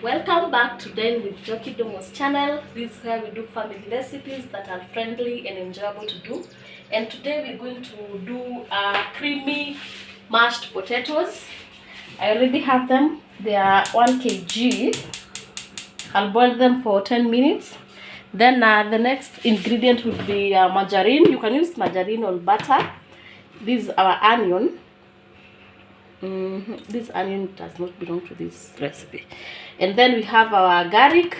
Welcome back to Dine with Joki Domo's channel. This is where we do family recipes that are friendly and enjoyable to do. And today we're going to do creamy mashed potatoes. I already have them. They are 1 kg. I'll boil them for 10 minutes. Then the next ingredient will be margarine. You can use margarine or butter. This is our onion. This onion does not belong to this recipe. And then we have our garlic,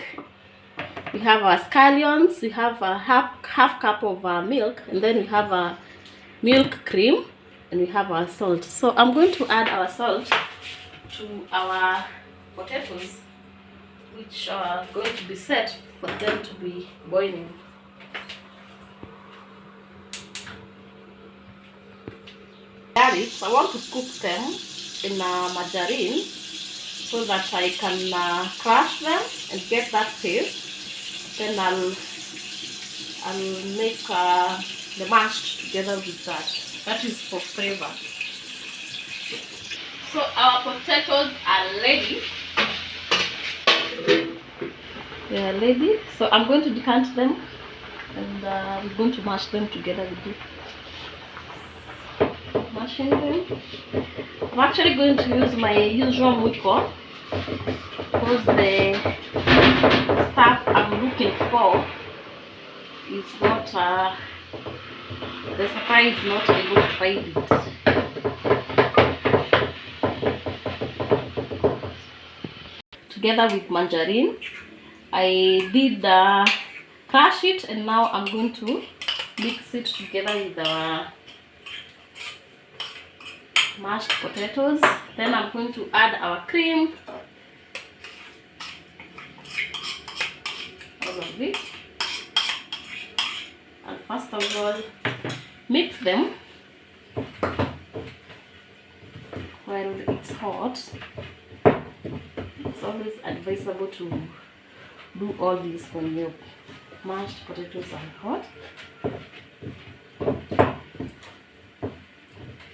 we have our scallions, we have a half cup of milk, and then we have a milk cream, and we have our salt. So I'm going to add our salt to our potatoes, which are going to be set for them to be boiling. So I want to cook them in margarine so that I can crush them and get that paste. Then I'll make the mash together with that. That is for flavor. So our potatoes are ready. They are ready. So I'm going to decant them and we're going to mash them together with this. Mashing them. I'm actually going to use my usual muiko because the stuff I'm looking for is not the supply is not able to find it. Together with margarine, I did crush it, and now I'm going to mix it together with the mashed potatoes. Then I'm going to add our cream, all of it, and first of all mix them while it's hot. It's always advisable to do all this when your mashed potatoes are hot.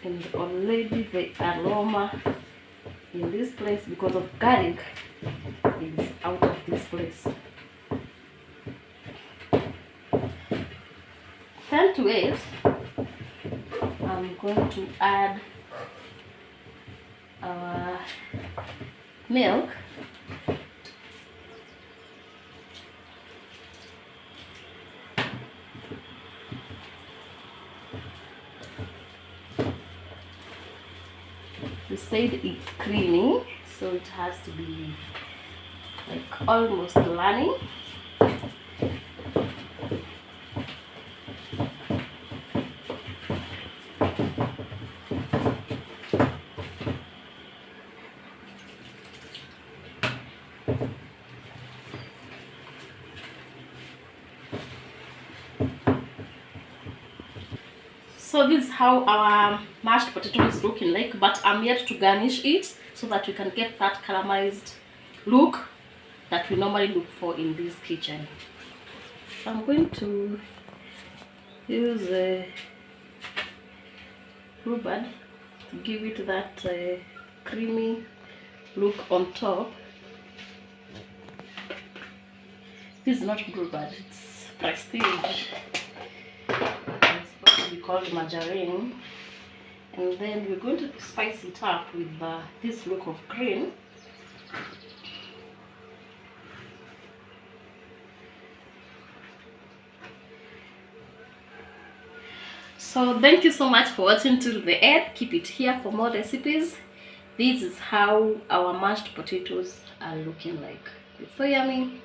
And already the aroma in this place, because of garlic, is out of this place. 10 to 8, I'm going to add our milk. We said it's creamy, so it has to be like almost running. So this is how our mashed potato is looking like, but I'm yet to garnish it so that we can get that caramelized look that we normally look for in this kitchen. I'm going to use a rhubarb to give it that creamy look on top. This is not rhubarb, it's prestige. We call it margarine, and then we're going to spice it up with this look of green. So thank you so much for watching till the end. Keep it here for more recipes. This is how our mashed potatoes are looking like. It's so yummy,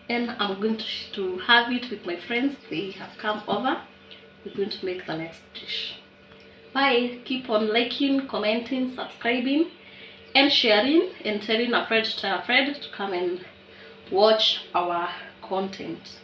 and I'm going to have it with my friends. They have come over. We're going to make the next dish. Bye. Keep on liking, commenting, subscribing, and sharing, and telling a friend to tell a friend to come and watch our content.